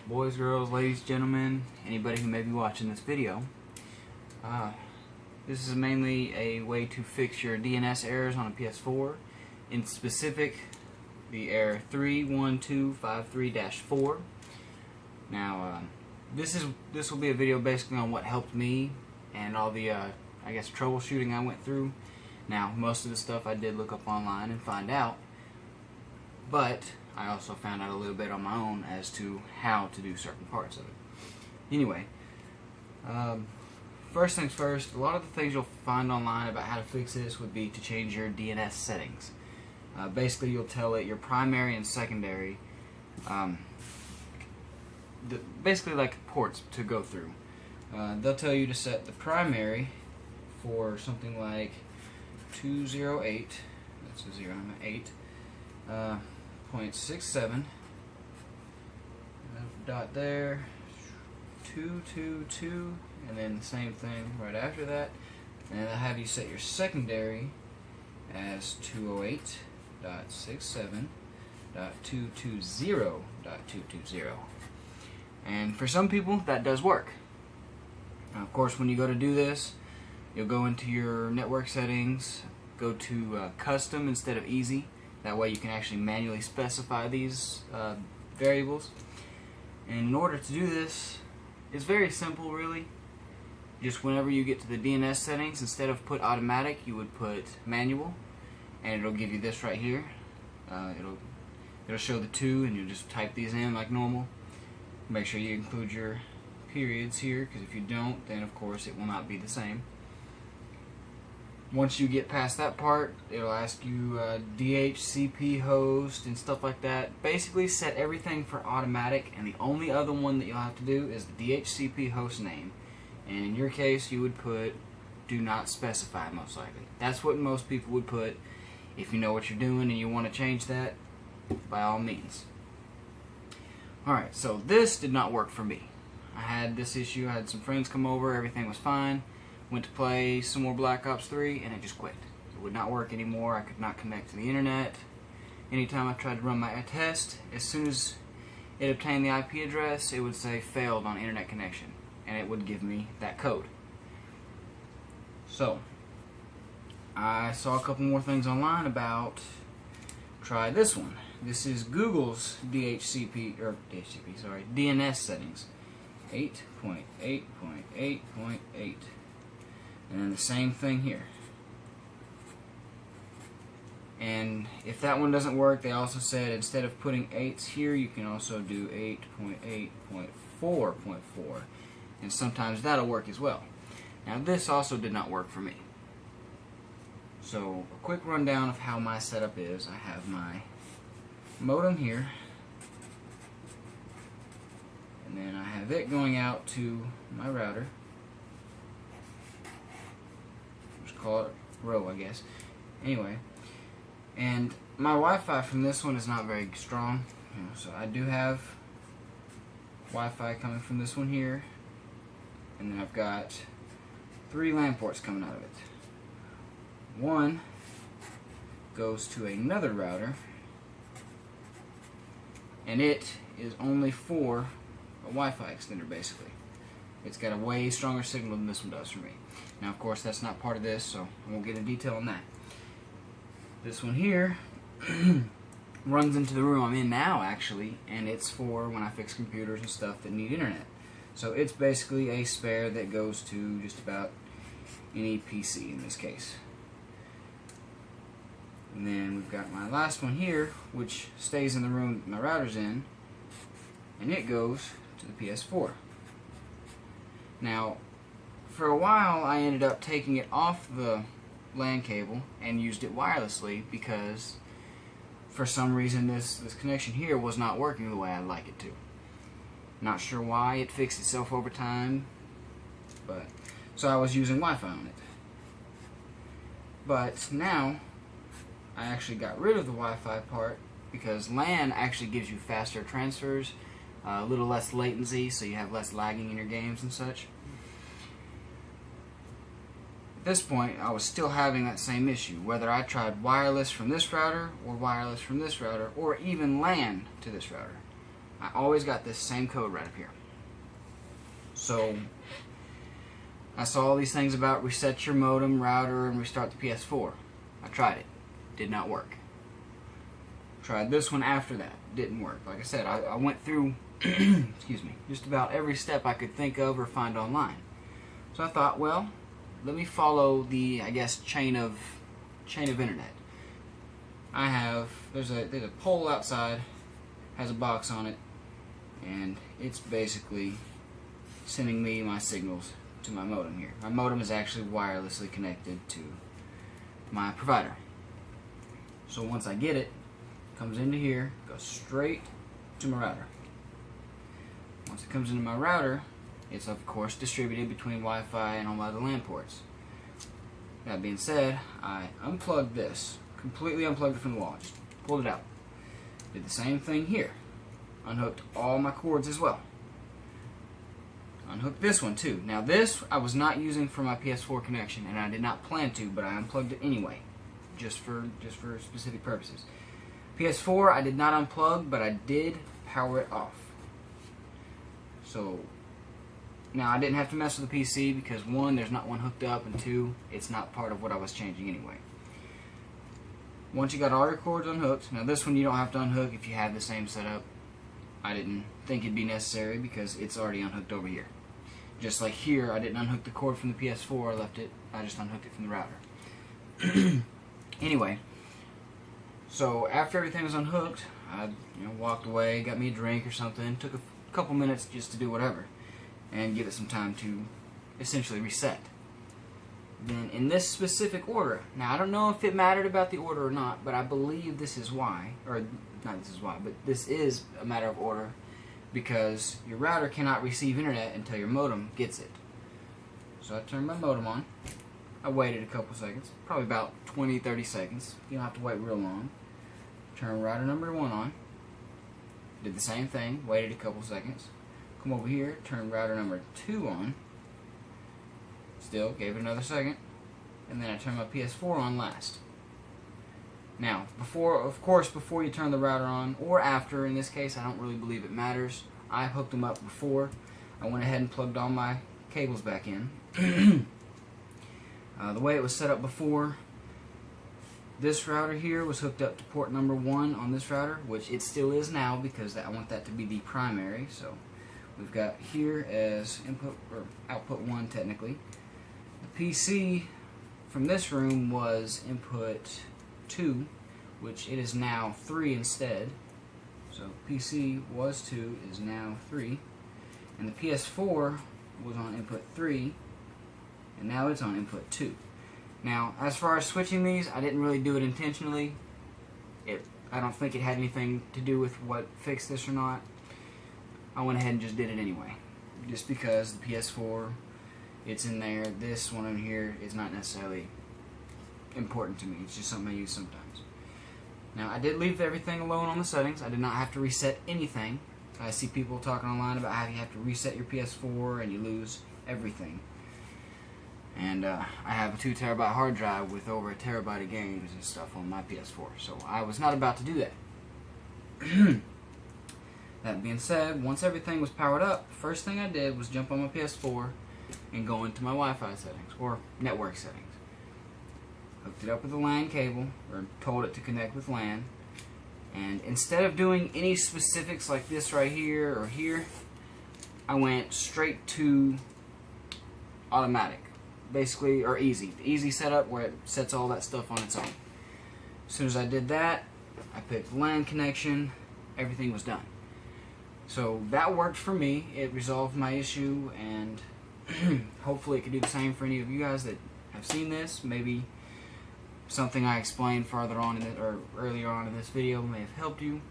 boys, girls, ladies, gentlemen, anybody who may be watching this video. This is mainly a way to fix your DNS errors on a PS4. In specific, the error 31253-4. Now, this will be a video basically on what helped me and all the I guess troubleshooting I went through. Now, most of the stuff I did look up online and find out, but I also found out a little bit on my own as to how to do certain parts of it. Anyway, first things first, a lot of the things you'll find online about how to fix this would be to change your DNS settings. Basically, you'll tell it your primary and secondary, basically like ports to go through. They'll tell you to set the primary for something like 208, that's a 0, I'm at 8, 0.67, dot there, 222, and then the same thing right after that, and then they'll have you set your secondary as 208.67.220.220. And for some people that does work. Now, of course, when you go to do this, you'll go into your network settings, go to custom instead of easy. That way you can actually manually specify these variables. And in order to do this, it's very simple really. Just whenever you get to the DNS settings, instead of put automatic, you would put manual, and it'll give you this right here. It'll show the 2, and you just type these in like normal. Make sure you include your periods here, because if you don't, then of course it will not be the same. Once you get past that part, it'll ask you DHCP host and stuff like that. Basically set everything for automatic, and the only other one that you'll have to do is the DHCP host name. And in your case, you would put do not specify, most likely. That's what most people would put. If you know what you're doing and you want to change that, by all means. Alright, so this did not work for me. I had this issue, I had some friends come over, everything was fine. Went to play some more Black Ops 3 and it just quit. It would not work anymore. I could not connect to the internet. Anytime I tried to run my test, as soon as it obtained the IP address, it would say failed on internet connection, and it would give me that code. So I saw a couple more things online about try this one. This is Google's DNS settings. 8.8.8.8. And then the same thing here. And if that one doesn't work, they also said instead of putting 8s here, you can also do 8.8.4.4. And sometimes that'll work as well. Now this also did not work for me. So a quick rundown of how my setup is. I have my modem here. And then I have it going out to my router. Call it row, I guess. Anyway, and my Wi-Fi from this one is not very strong, so I do have Wi-Fi coming from this one here, and then I've got 3 LAN ports coming out of it. One goes to another router, and it is only for a Wi-Fi extender, basically. It's got a way stronger signal than this one does for me. Now, of course, that's not part of this, so I won't get into detail on that. This one here runs into the room I'm in now, actually, and it's for when I fix computers and stuff that need internet. So it's basically a spare that goes to just about any PC in this case. And then we've got my last one here, which stays in the room that my router's in, and it goes to the PS4. Now, for a while I ended up taking it off the LAN cable and used it wirelessly because for some reason this connection here was not working the way I'd like it to. Not sure why. It fixed itself over time, but so I was using Wi-Fi on it. But now I actually got rid of the Wi-Fi part because LAN actually gives you faster transfers, a little less latency, so you have less lagging in your games and such. At this point, I was still having that same issue, whether I tried wireless from this router, or wireless from this router, or even LAN to this router. I always got this same code right up here. So I saw all these things about reset your modem, router, and restart the PS4. I tried it. Did not work. Tried this one after that. Didn't work. Like I said, I went through excuse me, just about every step I could think of or find online. So I thought, well, let me follow the, I guess, chain of internet. I have, there's a pole outside, has a box on it, and it's basically sending me my signals to my modem here. My modem is actually wirelessly connected to my provider. So once I get it, it comes into here, goes straight to my router. Once it comes into my router, it's of course distributed between Wi-Fi and all my other LAN ports. That being said, I unplugged this, completely unplugged it from the wall, just pulled it out. Did the same thing here. Unhooked all my cords as well. Unhooked this one too. Now this I was not using for my PS4 connection, and I did not plan to, but I unplugged it anyway, just for specific purposes. PS4 I did not unplug, but I did power it off. So now I didn't have to mess with the PC because one, there's not one hooked up, and two, it's not part of what I was changing anyway. Once you got all your cords unhooked, now this one you don't have to unhook if you have the same setup. I didn't think it'd be necessary because it's already unhooked over here. Just like here, I didn't unhook the cord from the PS4, I just unhooked it from the router. Anyway, so after everything was unhooked, I walked away, got me a drink or something, took a couple minutes just to do whatever, and give it some time to essentially reset. Then in this specific order, now I don't know if it mattered about the order or not, but I believe this is why, or not this is why, but this is a matter of order, because your router cannot receive internet until your modem gets it. So I turned my modem on. I waited a couple seconds, probably about 20-30 seconds. You don't have to wait real long. Turn router number 1 on. Did the same thing, waited a couple seconds. Come over here, turn router number 2 on. Still, gave it another second. And then I turned my PS4 on last. Now, of course, before you turn the router on, or after, in this case, I don't really believe it matters. I hooked them up before. I went ahead and plugged all my cables back in. The way it was set up before, this router here was hooked up to port number 1 on this router, which it still is now because I want that to be the primary. So we've got here as input or output 1 technically. The PC from this room was input 2, which it is now 3 instead. So PC was 2, is now 3. And the PS4 was on input 3, and now it's on input 2. Now, as far as switching these, I didn't really do it intentionally. I don't think it had anything to do with what fixed this or not. I went ahead and just did it anyway. Just because the PS4, it's in there. This one in here is not necessarily important to me. It's just something I use sometimes. Now, I did leave everything alone on the settings. I did not have to reset anything. I see people talking online about how you have to reset your PS4 and you lose everything. And I have a 2 terabyte hard drive with over a terabyte of games and stuff on my PS4, so I was not about to do that. That being said, once everything was powered up, the first thing I did was jump on my PS4 and go into my Wi-Fi settings, or network settings. Hooked it up with a LAN cable, or told it to connect with LAN, and instead of doing any specifics like this right here or here, I went straight to automatic. Basically, or easy. The easy setup where it sets all that stuff on its own. As soon as I did that, I picked LAN connection, everything was done. So that worked for me. It resolved my issue, and hopefully it could do the same for any of you guys that have seen this. Maybe something I explained farther on in it, or earlier on in this video may have helped you.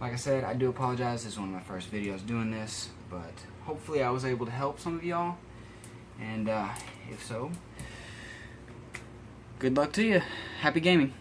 Like I said, I do apologize. This is one of my first videos doing this, but hopefully I was able to help some of y'all. And if so, good luck to you. Happy gaming.